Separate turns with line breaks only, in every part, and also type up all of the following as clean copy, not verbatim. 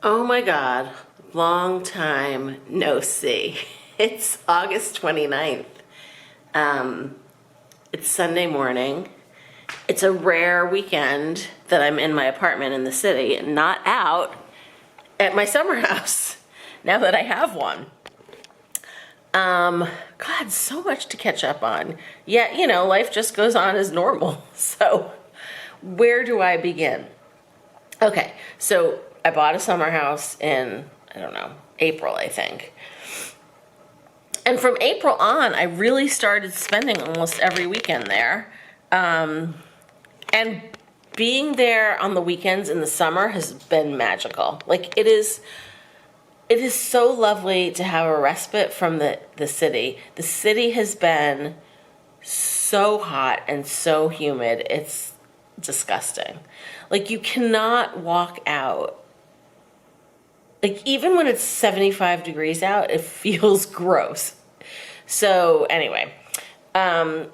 Oh my God, long time no see. It's August 29th. Um, it's Sunday morning. It's a rare weekend that I'm in my apartment in the city and not out at my summer house now that I have one. God, so much to catch up on. Yet, life just goes on as normal. So, where do I begin? Okay, so I bought a summer house in, I don't know, April, I think. And from April on, I really started spending almost every weekend there. And being there on the weekends in the summer has been magical. Like it is so lovely to have a respite from the city. The city has been so hot and so humid. It's disgusting. Like you cannot walk out. Like even when it's 75 degrees out, it feels gross. So anyway, I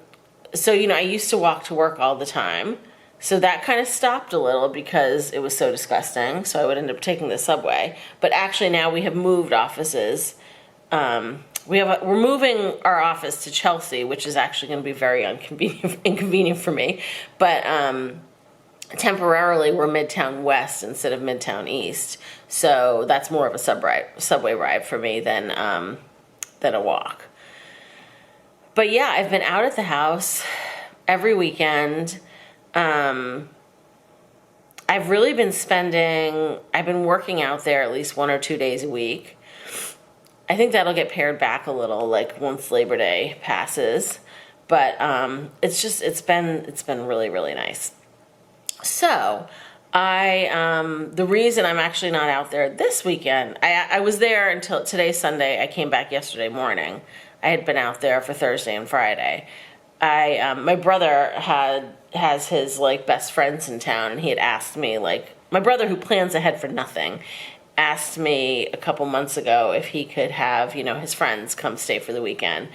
used to walk to work all the time. So that kind of stopped a little because it was so disgusting. So I would end up taking the subway. But actually now we have moved offices. We're moving our office to Chelsea, which is actually going to be very inconvenient for me. But temporarily we're Midtown West instead of Midtown East. So that's more of a subway ride for me than a walk. But yeah, I've been out at the house every weekend. I've really been I've been working out there at least 1 or 2 days a week. I think that'll get pared back a little, like once Labor Day passes. But it's been really, really nice. So the reason I'm actually not out there this weekend, I was there until today's Sunday. I came back yesterday morning. I had been out there for Thursday and Friday. My brother has his like best friends in town, and he had asked me, like, my brother who plans ahead for nothing asked me a couple months ago if he could have his friends come stay for the weekend.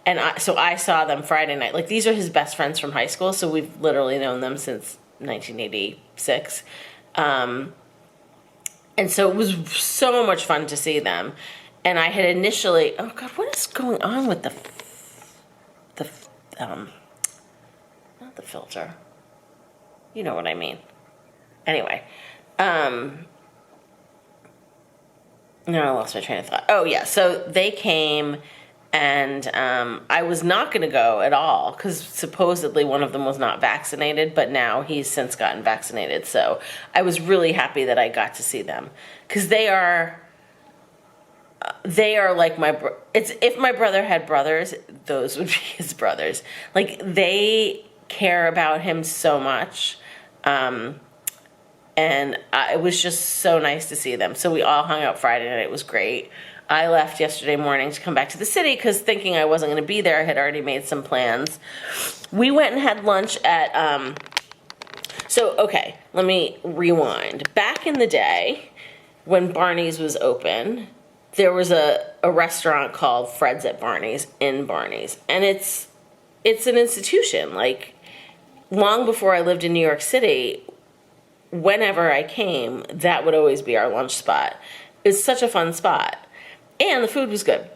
And so I saw them Friday night. Like, these are his best friends from high school, so we've literally known them since 1986. And so it was so much fun to see them. And I had initially, oh God, what is going on with not the filter. You know what I mean. Anyway, no, I lost my train of thought. Oh yeah, so they came and I was not going to go at all because supposedly one of them was not vaccinated, but now he's since gotten vaccinated. So I was really happy that I got to see them because they are like if my brother had brothers, those would be his brothers. Like they care about him so much. It was just so nice to see them. So we all hung out Friday night. It was great. I left yesterday morning to come back to the city because thinking I wasn't going to be there, I had already made some plans. We went and had lunch at, okay, let me rewind. Back in the day when Barney's was open, there was a restaurant called Fred's at Barney's in Barney's. And it's an institution. Like, long before I lived in New York City, whenever I came, that would always be our lunch spot. It's such a fun spot. And the food was good.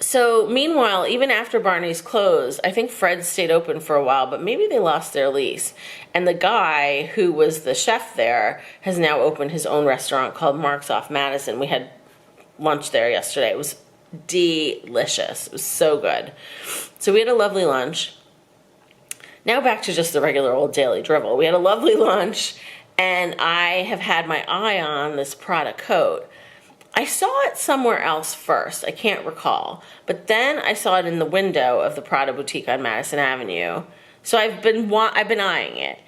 So meanwhile, even after Barney's closed, I think Fred's stayed open for a while, but maybe they lost their lease. And the guy who was the chef there has now opened his own restaurant called Mark's off Madison. We had lunch there yesterday. It was delicious. It was so good. So we had a lovely lunch. Now back to just the regular old daily drivel. We had a lovely lunch, and I have had my eye on this Prada coat. I saw it somewhere else first. I can't recall. But then I saw it in the window of the Prada boutique on Madison Avenue. So I've been eyeing it.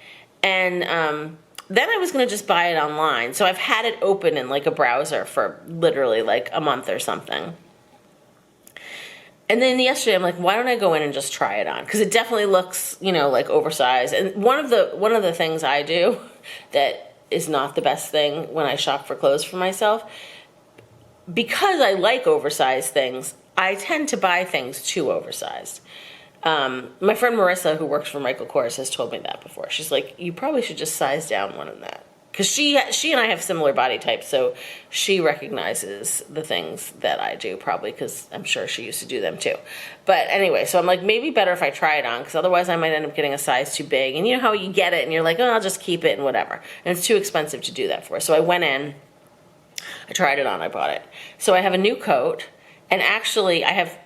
And then I was going to just buy it online. So I've had it open in like a browser for literally like a month or something. And then yesterday I'm like, why don't I go in and just try it on? Because it definitely looks, like oversized. And one of the things I do that is not the best thing when I shop for clothes for myself, because I like oversized things, I tend to buy things too oversized. My friend Marissa, who works for Michael Kors, has told me that before. She's like, you probably should just size down one of that because she and I have similar body types, so she recognizes the things that I do, probably because I'm sure she used to do them too. But anyway, so I'm like, maybe better if I try it on, because otherwise I might end up getting a size too big. And you know how you get it and you're like, oh, I'll just keep it and whatever. And it's too expensive to do that for. So I went in, I tried it on, I bought it. So I have a new coat, and actually I have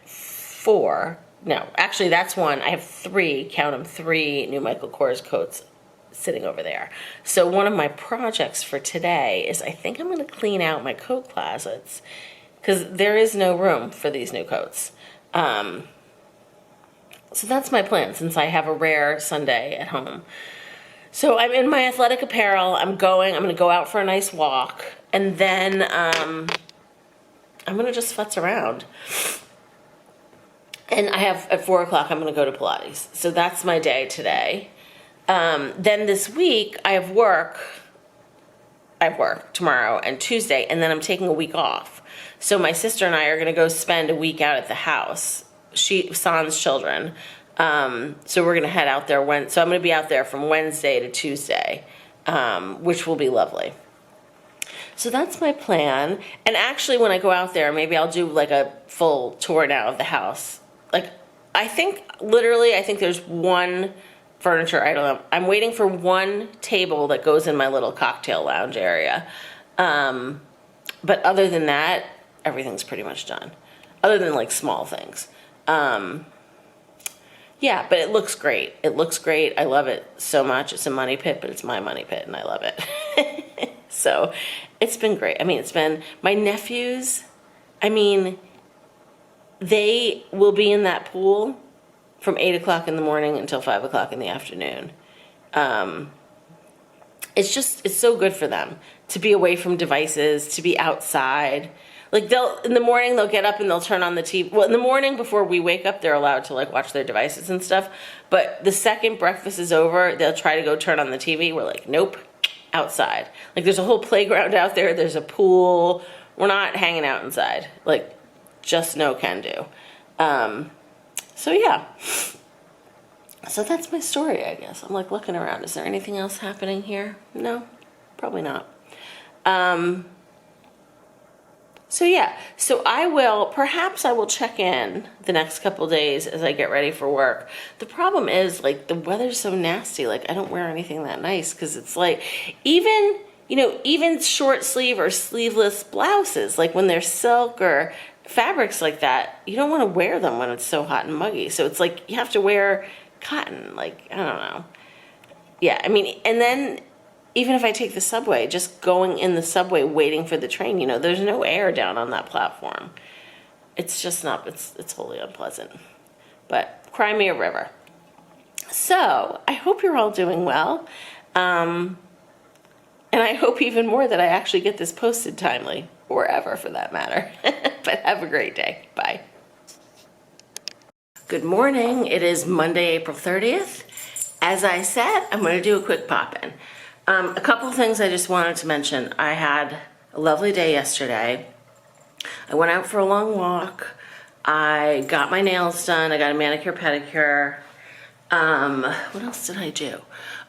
that's one. I have three, count them, 3 new Michael Kors coats sitting over there. So one of my projects for today is I think I'm going to clean out my coat closets, because there is no room for these new coats. So that's my plan, since I have a rare Sunday at home. So I'm in my athletic apparel. I'm going to go out for a nice walk, and then I'm going to just futz around. And I have, at 4 o'clock, I'm going to go to Pilates. So that's my day today. Then this week, I have work tomorrow and Tuesday, and then I'm taking a week off. So my sister and I are going to go spend a week out at the house, San's children. So we're going to head out there. So I'm going to be out there from Wednesday to Tuesday, which will be lovely. So that's my plan. And actually, when I go out there, maybe I'll do like a full tour now of the house. Like, I think there's one furniture item. I'm waiting for one table that goes in my little cocktail lounge area. But other than that, everything's pretty much done. Other than like small things. Yeah, but it looks great. It looks great. I love it so much. It's a money pit, but it's my money pit, and I love it. So it's been great. I mean, it's been, my nephews, they will be in that pool from 8 o'clock in the morning until 5 o'clock in the afternoon. It's so good for them to be away from devices, to be outside. Like, in the morning, they'll get up and they'll turn on the TV. Well, in the morning before we wake up, they're allowed to like watch their devices and stuff. But the second breakfast is over, they'll try to go turn on the TV. We're like, nope, outside. Like, there's a whole playground out there. There's a pool. We're not hanging out inside. Like, just no can do. So yeah. So that's my story, I guess. I'm like looking around. Is there anything else happening here? No, probably not. So yeah, so perhaps I will check in the next couple days as I get ready for work. The problem is, like, the weather's so nasty. Like, I don't wear anything that nice, because it's like, even short sleeve or sleeveless blouses, like when they're silk or fabrics like that, you don't want to wear them when it's so hot and muggy. So it's like, you have to wear cotton. Like, I don't know. Yeah, and then even if I take the subway, just going in the subway waiting for the train, there's no air down on that platform. It's just not, it's wholly unpleasant. But cry me a river. So I hope you're all doing well. And I hope even more that I actually get this posted timely, or ever for that matter. But have a great day. Bye. Good morning. It is Monday, April 30th. As I said, I'm going to do a quick pop-in. A couple of things I just wanted to mention. I had a lovely day yesterday. I went out for a long walk. I got my nails done. I got a manicure, pedicure. What else did I do?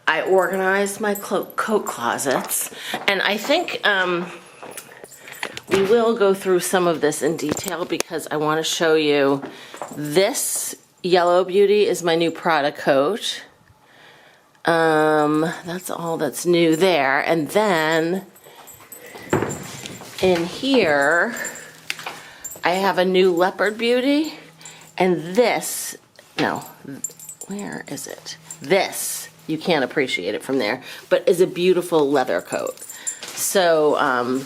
I organized my coat closets. And I think we will go through some of this in detail, because I want to show you this yellow beauty is my new Prada coat. That's all that's new there. And then in here, I have a new leopard beauty, and this, no, where is it? This, you can't appreciate it from there, but is a beautiful leather coat. So,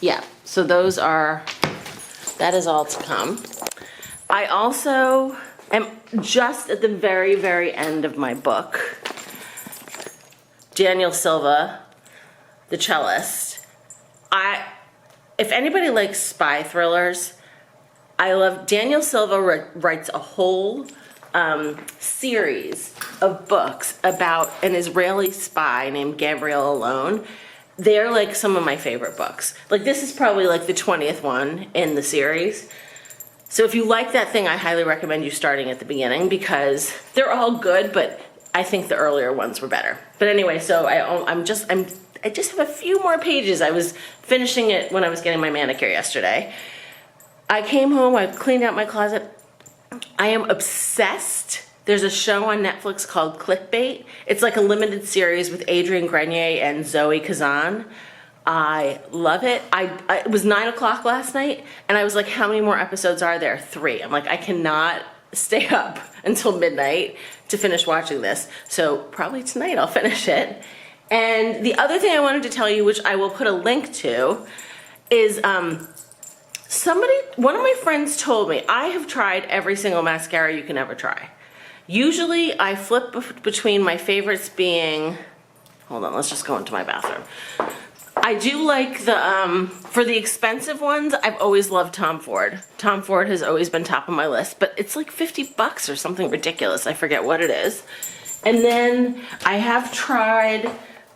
yeah, so that is all to come. I also am just at the very, very end of my book. Daniel Silva, the cellist. If anybody likes spy thrillers, I love, Daniel Silva writes a whole series of books about an Israeli spy named Gabriel Alon. They're like some of my favorite books. Like, this is probably like the 20th one in the series. So if you like that thing, I highly recommend you starting at the beginning, because they're all good, but I think the earlier ones were better. But anyway, so I'm I just have a few more pages. I was finishing it when I was getting my manicure yesterday. I came home, I cleaned out my closet. I am obsessed. There's a show on Netflix called Clickbait. It's like a limited series with Adrian Grenier and Zoe Kazan. I love it. It was 9 o'clock last night, and I was like, how many more episodes are there? 3. I'm like, I cannot stay up until midnight to finish watching this. So probably tonight I'll finish it. And the other thing I wanted to tell you, which I will put a link to, is one of my friends told me, I have tried every single mascara you can ever try. Usually I flip between my favorites being, hold on, let's just go into my bathroom. I do like for the expensive ones, I've always loved Tom Ford. Tom Ford has always been top of my list, but it's like $50 or something ridiculous. I forget what it is. And then I have tried,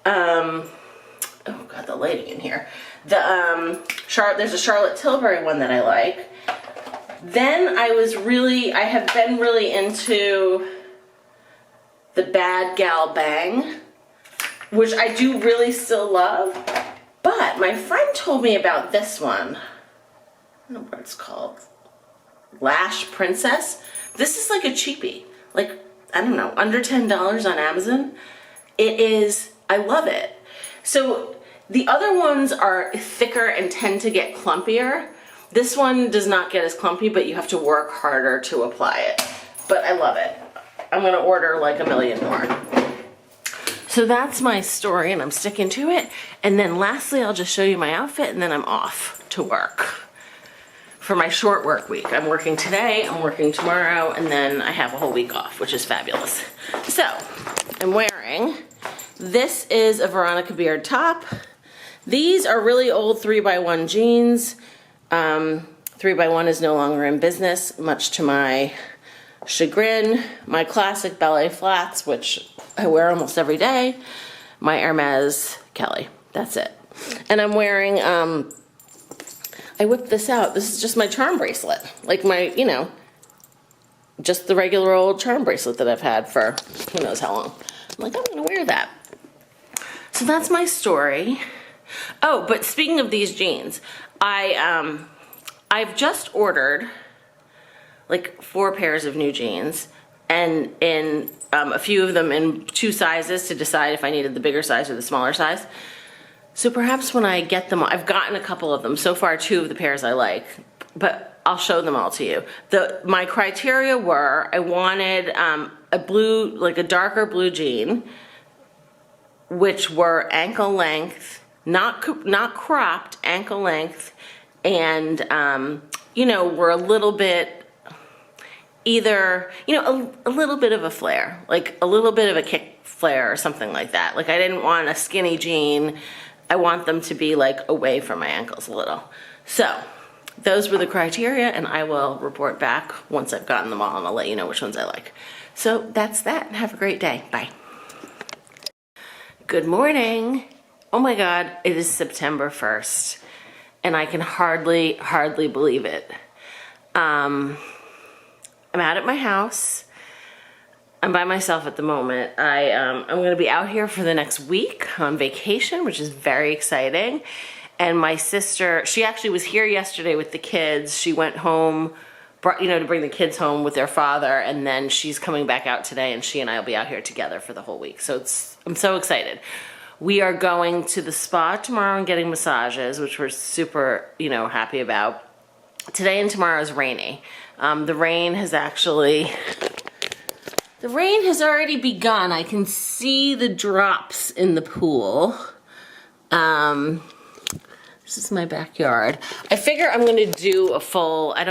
oh God, the lighting in here. There's a Charlotte Tilbury one that I like. Then I have been really into the Bad Gal Bang, which I do really still love. But my friend told me about this one. I don't know what it's called. Lash Princess. This is like a cheapie. Like, I don't know, under $10 on Amazon. I love it. So the other ones are thicker and tend to get clumpier. This one does not get as clumpy, but you have to work harder to apply it. But I love it. I'm gonna order like a million more. So that's my story, and I'm sticking to it. And then lastly, I'll just show you my outfit, and then I'm off to work for my short work week. I'm working today, I'm working tomorrow, and then I have a whole week off, which is fabulous. So I'm wearing, this is a Veronica Beard top. These are really old 3x1 jeans. 3x1 is no longer in business, much to my chagrin. My classic ballet flats, which I wear almost every day. My Hermes Kelly, that's it. And I'm wearing, I whipped this out. This is just my charm bracelet. Like my, just the regular old charm bracelet that I've had for who knows how long. I'm like, I'm gonna wear that. So that's my story. Oh, but speaking of these jeans, I've just ordered like 4 pairs of new jeans, and in a few of them in 2 sizes to decide if I needed the bigger size or the smaller size. So perhaps when I get them, I've gotten a couple of them. So far, 2 of the pairs I like, but I'll show them all to you. My criteria were, I wanted a blue, like a darker blue jean, which were ankle length, not cropped, ankle length, and were a little bit either, a little bit of a flare, like a little bit of a kick flare or something like that. Like I didn't want a skinny jean. I want them to be like away from my ankles a little. So those were the criteria, and I will report back once I've gotten them all, and I'll let you know which ones I like. So that's that. Have a great day. Bye. Good morning. Oh my God, it is September 1st, and I can hardly believe it. I'm out at my house. I'm by myself at the moment. I'm gonna be out here for the next week on vacation, which is very exciting. And my sister, she actually was here yesterday with the kids. She went home, to bring the kids home with their father, and then she's coming back out today, and she and I will be out here together for the whole week. So I'm so excited. We are going to the spa tomorrow and getting massages, which we're super, happy about. Today and tomorrow is rainy. The rain has already begun. I can see the drops in the pool. This is my backyard. I figure I'm gonna do a full, I'm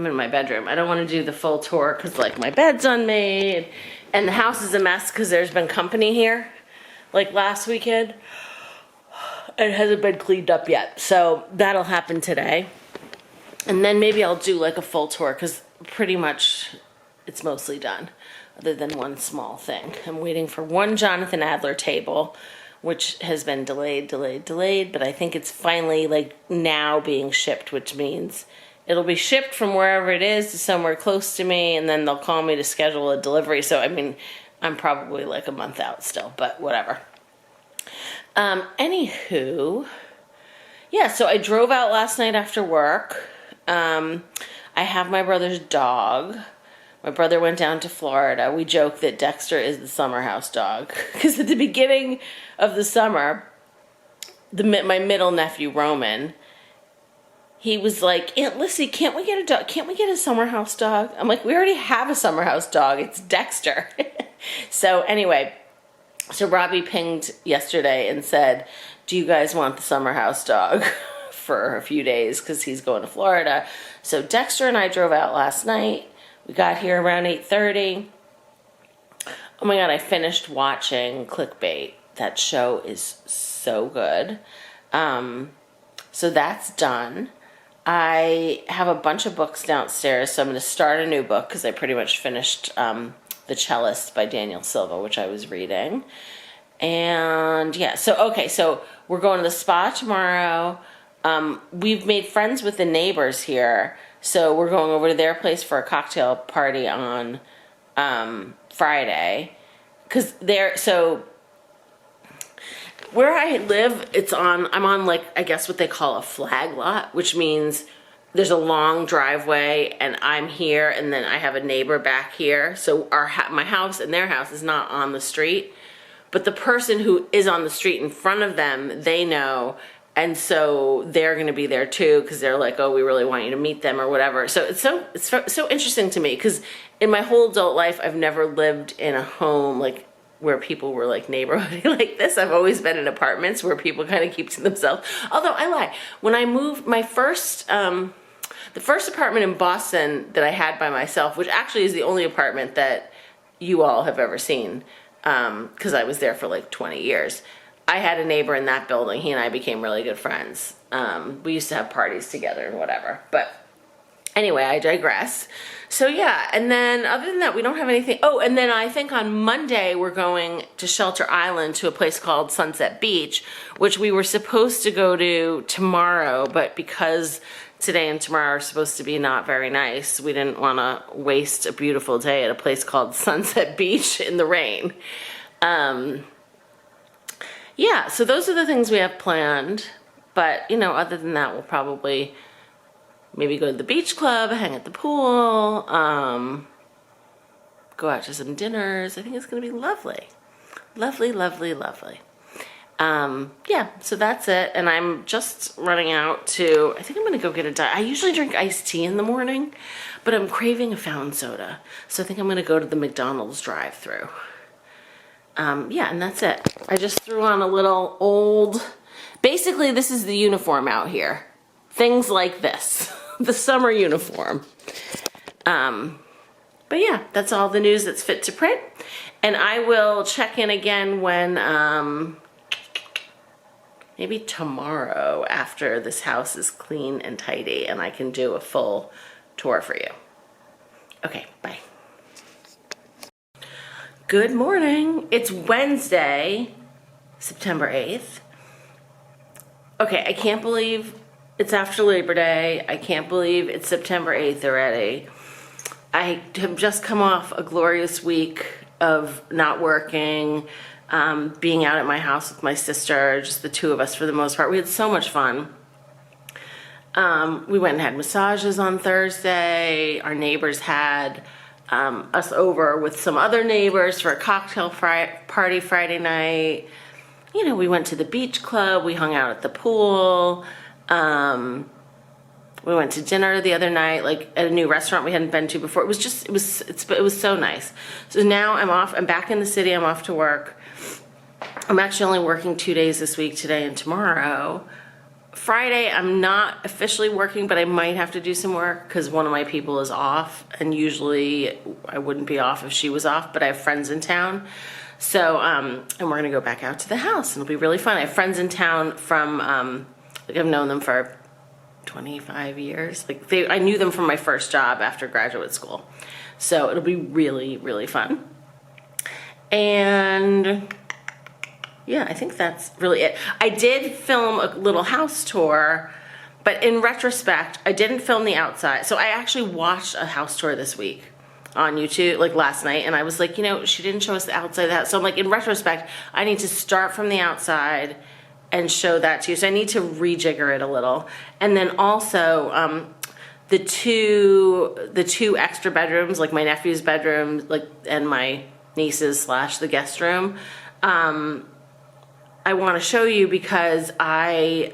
in my bedroom. I don't wanna do the full tour because like my bed's unmade and the house is a mess because there's been company here. Like last weekend, it hasn't been cleaned up yet. So that'll happen today. And then maybe I'll do like a full tour because pretty much it's mostly done other than one small thing. I'm waiting for one Jonathan Adler table, which has been delayed, but I think it's finally like now being shipped, which means it'll be shipped from wherever it is to somewhere close to me, and then they'll call me to schedule a delivery. So, I mean, I'm probably like a month out still, but whatever. Anywho, yeah, so I drove out last night after work. I have my brother's dog. My brother went down to Florida. We joke that Dexter is the summer house dog. Because at the beginning of the summer, my middle nephew, Roman, he was like, Aunt Lissy, can't we get a dog? Can't we get a summer house dog? I'm like, we already have a summer house dog. It's Dexter. So anyway, so Robbie pinged yesterday and said, do you guys want the summer house dog for a few days? Because he's going to Florida. So Dexter and I drove out last night. We got here around 8:30. Oh my God, I finished watching Clickbait. That show is so good. So that's done. I have a bunch of books downstairs, so I'm going to start a new book because I pretty much finished The Cellist by Daniel Silva, which I was reading. And yeah, so we're going to the spa tomorrow. We've made friends with the neighbors here, so we're going over to their place for a cocktail party on Friday. Because where I live, I'm on like, I guess what they call a flag lot, which means there's a long driveway and I'm here and then I have a neighbor back here. So my house and their house is not on the street, but the person who is on the street in front of them, they know. And so they're going to be there too, because they're like, oh, we really want you to meet them or whatever. So it's so interesting to me, because in my whole adult life, I've never lived in a home like where people were like neighborhoody like this. I've always been in apartments where people kind of keep to themselves. Although I lie, when I moved the first apartment in Boston that I had by myself, which actually is the only apartment that you all have ever seen, because I was there for like 20 years. I had a neighbor in that building. He and I became really good friends. We used to have parties together and whatever. But anyway, I digress. So yeah, and then other than that, we don't have anything. Oh, and then I think on Monday we're going to Shelter Island to a place called Sunset Beach, which we were supposed to go to tomorrow, but because today and tomorrow are supposed to be not very nice, we didn't want to waste a beautiful day at a place called Sunset Beach in the rain. Yeah, so those are the things we have planned. But, other than that, we'll probably maybe go to the beach club, hang at the pool, go out to some dinners. I think it's going to be lovely. Lovely, lovely, lovely. Yeah, so that's it. And I'm just running out to, I think I'm going to go get I usually drink iced tea in the morning, but I'm craving a fountain soda. So I think I'm going to go to the McDonald's drive-thru. Yeah, and that's it. I just threw on a little old, basically this is the uniform out here. Things like this, the summer uniform. But yeah, that's all the news that's fit to print. And I will check in again when, maybe tomorrow after this house is clean and tidy and I can do a full tour for you. Okay, bye. Good morning. It's Wednesday, September 8th. Okay, I can't believe it's after Labor Day. I can't believe it's September 8th already. I have just come off a glorious week of not working, being out at my house with my sister, just the two of us for the most part. We had so much fun. We went and had massages on Thursday. Our neighbors had us over with some other neighbors for a cocktail party Friday night. We went to the beach club. We hung out at the pool. We went to dinner the other night, like at a new restaurant we hadn't been to before. It was so nice. So now I'm off. I'm back in the city. I'm off to work. I'm actually only working 2 days this week, today and tomorrow. Friday, I'm not officially working, but I might have to do some work because one of my people is off, and usually I wouldn't be off if she was off, but I have friends in town. So, and we're going to go back out to the house, and it'll be really fun. I have friends in town from, I've known them for 25 years. I knew them from my first job after graduate school. So it'll be really, really fun. And yeah, I think that's really it. I did film a little house tour, but in retrospect, I didn't film the outside. So I actually watched a house tour this week. on YouTube, like last night, and I was like, she didn't show us the outside of that. So I'm like, in retrospect, I need to start from the outside and show that to you. So I need to rejigger it a little. And then also, the two extra bedrooms, like my nephew's bedroom, like, and my niece's / the guest room, I want to show you because I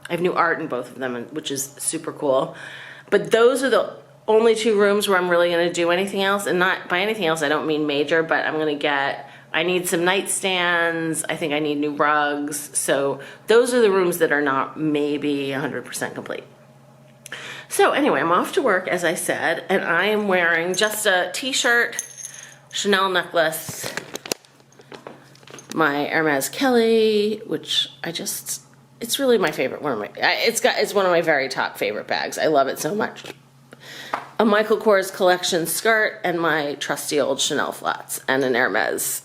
have new art in both of them, which is super cool. But those are the only 2 rooms where I'm really going to do anything else. And not by anything else, I don't mean major, but I need some nightstands. I think I need new rugs. So those are the rooms that are not maybe 100% complete. So anyway, I'm off to work, as I said, and I am wearing just a t-shirt, Chanel necklace, my Hermes Kelly, which it's really my favorite. It's one of my very top favorite bags. I love it so much. A Michael Kors collection skirt and my trusty old Chanel flats and an Hermes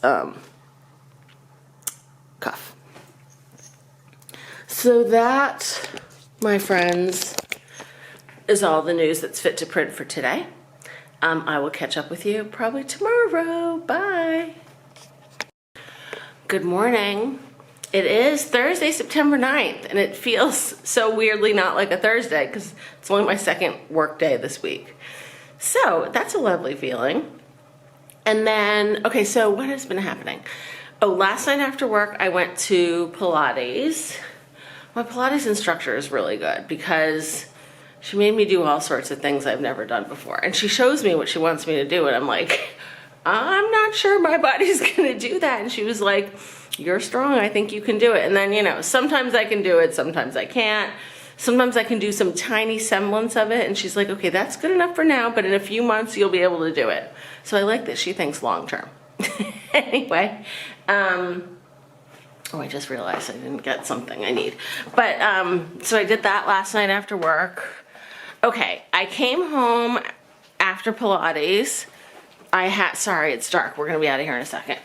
cuff. So that, my friends, is all the news that's fit to print for today. I will catch up with you probably tomorrow. Bye. Good morning. It is Thursday, September 9th, and it feels so weirdly not like a Thursday because it's only my second work day this week. So that's a lovely feeling. And then, okay, so what has been happening? Oh, last night after work, I went to Pilates. My Pilates instructor is really good because she made me do all sorts of things I've never done before. And she shows me what she wants me to do, and I'm like, I'm not sure my body's gonna do that. And she was like, you're strong, I think you can do it. And then, sometimes I can do it, sometimes I can't. Sometimes I can do some tiny semblance of it. And she's like, okay, that's good enough for now, but in a few months you'll be able to do it. So I like that she thinks long term. Anyway, oh, I just realized I didn't get something I need. But, so I did that last night after work. Okay, I came home after Pilates. Sorry, it's dark. We're gonna be out of here in a second.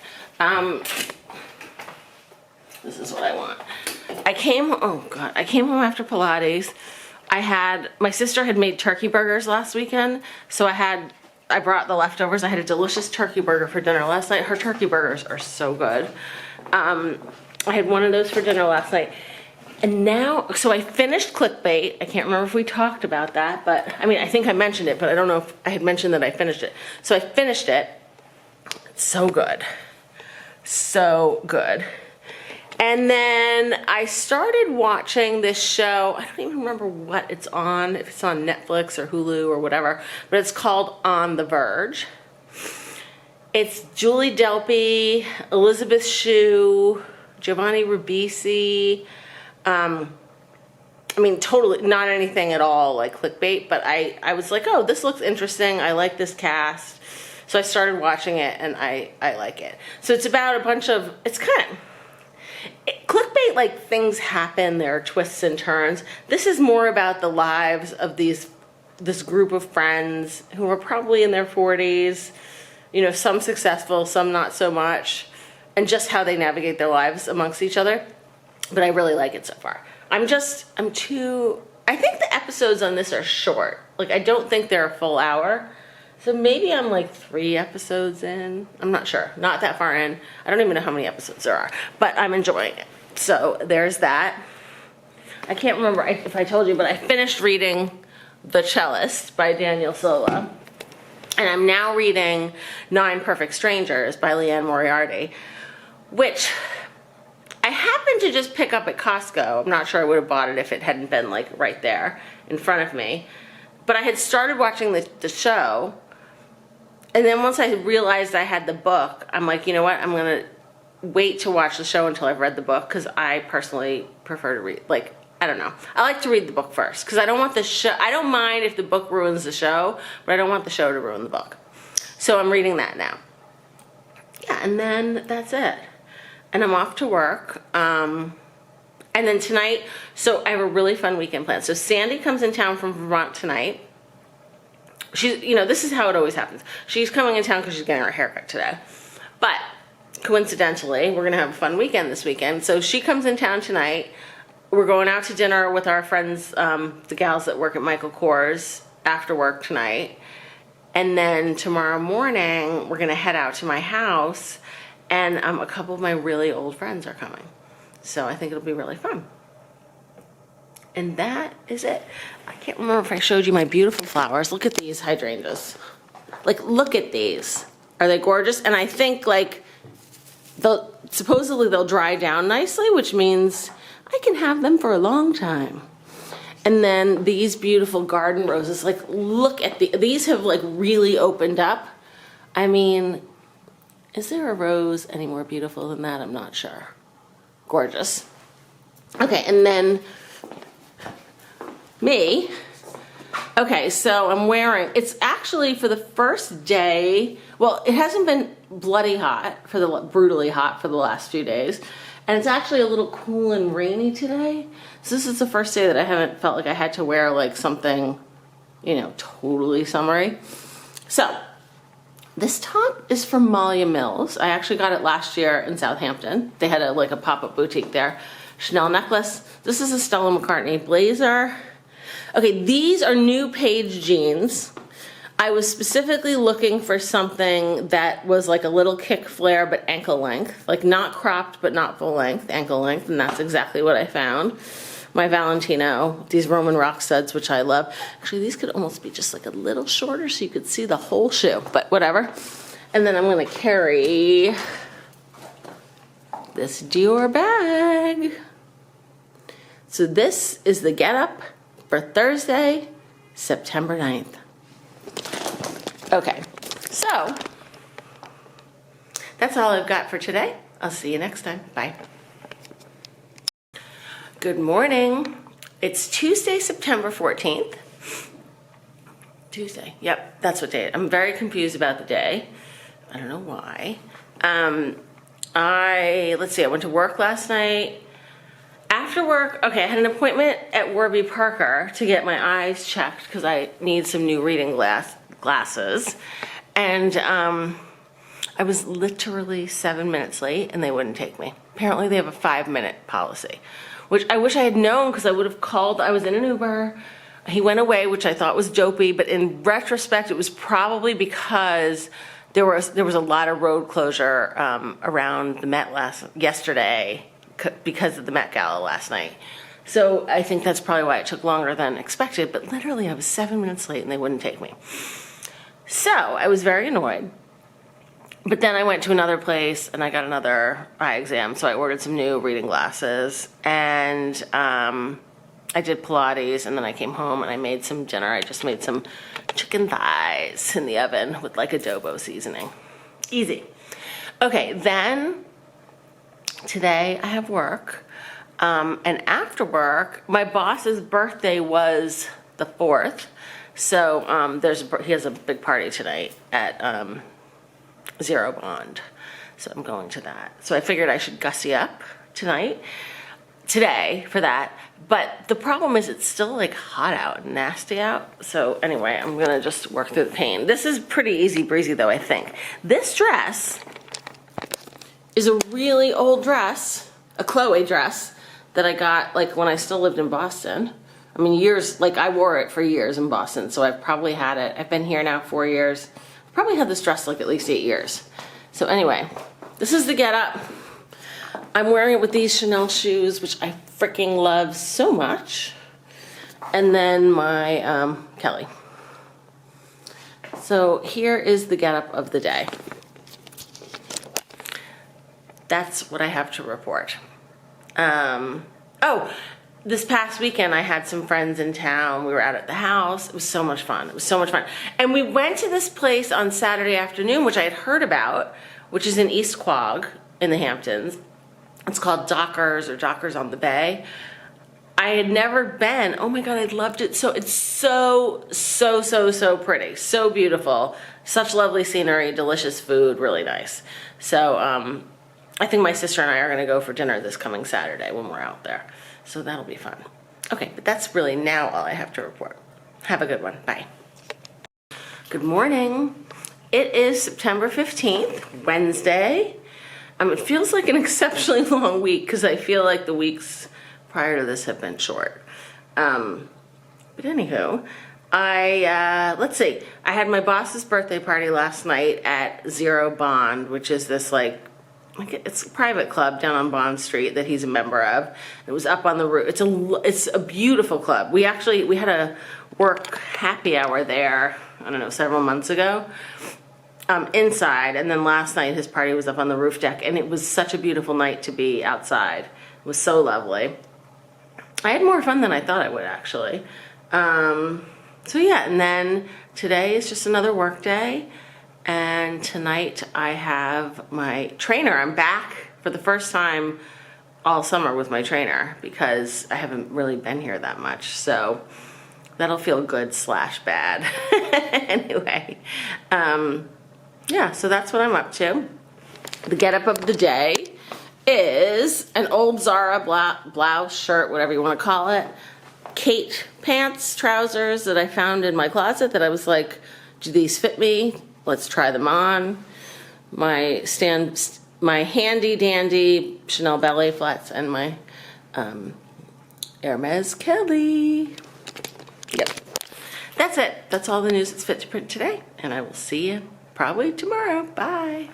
This is what I want. I came home after Pilates. My sister had made turkey burgers last weekend, so I brought the leftovers. I had a delicious turkey burger for dinner last night. Her turkey burgers are so good. I had one of those for dinner last night. And now, so I finished Clickbait. I can't remember if we talked about that, but I think I mentioned it, but I don't know if I had mentioned that I finished it. So I finished it. It's so good. So good. And then I started watching this show. I don't even remember what it's on, if it's on Netflix or Hulu or whatever, but it's called On the Verge. It's Julie Delpy, Elizabeth Shue, Giovanni Ribisi. Totally not anything at all like Clickbait, but I was like, oh, this looks interesting. I like this cast. So I started watching it and I like it. So it's about a bunch of, Clickbait, like things happen, there are twists and turns. This is more about the lives of this group of friends who are probably in their 40s, some successful, some not so much, and just how they navigate their lives amongst each other. But I really like it so far. I think the episodes on this are short. Like, I don't think they're a full hour. So maybe I'm like 3 episodes in. I'm not sure. Not that far in. I don't even know how many episodes there are. But I'm enjoying it. So there's that. I can't remember if I told you, but I finished reading The Cellist by Daniel Silva. And I'm now reading 9 Perfect Strangers by Leanne Moriarty, which I happened to just pick up at Costco. I'm not sure I would have bought it if it hadn't been like right there in front of me. But I had started watching the show, and then once I realized I had the book, I'm like, you know what? I'm going to wait to watch the show until I've read the book, because I personally prefer to read, like, I don't know. I like to read the book first, because I don't want the show, I don't mind if the book ruins the show, but I don't want the show to ruin the book. So I'm reading that now. Yeah, and then that's it. And I'm off to work. And then tonight, so I have a really fun weekend plan. So Sandy comes in town from Vermont tonight. She's, this is how it always happens. She's coming in town because she's getting her haircut today. But coincidentally, we're going to have a fun weekend this weekend. So she comes in town tonight. We're going out to dinner with our friends, the gals that work at Michael Kors, after work tonight. And then tomorrow morning, we're gonna head out to my house, and a couple of my really old friends are coming. So I think it'll be really fun. And that is it. I can't remember if I showed you my beautiful flowers. Look at these hydrangeas. Like, look at these. Are they gorgeous? And I think, like, supposedly they'll dry down nicely, which means I can have them for a long time. And then these beautiful garden roses, like, look at these have, like, really opened up. I mean, is there a rose any more beautiful than that? I'm not sure. Gorgeous. Okay, and then me. Okay, so I'm wearing, it's actually for the first day, well, it hasn't been brutally hot for the last few days. And it's actually a little cool and rainy today. So this is the first day that I haven't felt like I had to wear like something, you know, totally summery. So this top is from Malia Mills. I actually got it last year in Southampton. They had a pop-up boutique there. Chanel necklace. This is a Stella McCartney blazer. Okay, these are new Paige jeans. I was specifically looking for something that was like a little kick flare but ankle length, like not cropped but not full length, ankle length, and that's exactly what I found. My Valentino, these Roman rock studs, which I love. Actually, these could almost be just like a little shorter so you could see the whole shoe, but whatever. And then I'm gonna carry this Dior bag. So this is the Getup for Thursday, September 9th. Okay, so that's all I've got for today. I'll see you next time. Bye. Good morning. It's Tuesday, September 14th. Tuesday, yep, that's what day it is. I'm very confused about the day. I don't know why. Let's see, I went to work last night. After work, okay, I had an appointment at Warby Parker to get my eyes checked because I need some new reading glasses. And I was literally 7 minutes late and they wouldn't take me. Apparently they have a 5-minute policy, which I wish I had known because I would have called. I was in an Uber. He went away, which I thought was dopey, but in retrospect, it was probably because there was a lot of road closure around the Met yesterday because of the Met Gala last night. So I think that's probably why it took longer than expected, but literally I was 7 minutes late and they wouldn't take me. So I was very annoyed. But then I went to another place and I got another eye exam, so I ordered some new reading glasses, and I did Pilates, and then I came home and I made some dinner. I just made some chicken thighs in the oven with like adobo seasoning. Easy. Okay, then today I have work, and after work, my boss's birthday was the 4th, so he has a big party tonight at Zero Bond, so I'm going to that. So I figured I should gussy up today for that, but the problem is it's still like hot out and nasty out, so anyway, I'm gonna just work through the pain. This is pretty easy breezy though, I think. This dress is a really old dress, a Chloe dress that I got like when I still lived in Boston. I mean, years, like I wore it for years in Boston, so I've probably had it. I've been here now 4 years. I've probably had this dress like at least 8 years. So anyway, this is the Getup. I'm wearing it with these Chanel shoes, which I freaking love so much. And then my Kelly. So here is the Getup of the day. That's what I have to report. Oh, this past weekend I had some friends in town. We were out at the house. It was so much fun. It was so much fun. And we went to this place on Saturday afternoon, which I had heard about, which is in East Quogue in the Hamptons. It's called Dockers or Dockers on the Bay. I had never been. Oh my God, I loved it. So it's so pretty. So beautiful. Such lovely scenery, delicious food, really nice. So I think my sister and I are gonna go for dinner this coming Saturday when we're out there. So that'll be fun. Okay, but that's really now all I have to report. Have a good one, bye. Good morning. It is September 15th, Wednesday. It feels like an exceptionally long week because I feel like the weeks prior to this have been short. But anywho, Let's see. I had my boss's birthday party last night at Zero Bond, which is this like it's a private club down on Bond Street that he's a member of. It was up on the roof. It's a beautiful club. We had a work happy hour there, I don't know, several months ago, inside, and then last night his party was up on the roof deck, and it was such a beautiful night to be outside. It was so lovely. I had more fun than I thought I would, actually. So yeah, and then today is just another work day, and tonight I have my trainer. I'm back for the first time all summer with my trainer because I haven't really been here that much, so that'll feel good / bad. Anyway, yeah, so that's what I'm up to. The getup of the day is an old Zara blouse, shirt, whatever you want to call it, Kate pants, trousers that I found in my closet that I was like, do these fit me? Let's try them on. My handy dandy Chanel ballet flats and my Hermes Kelly. Yep. That's it. That's all the news that's fit to print today. And I will see you probably tomorrow. Bye.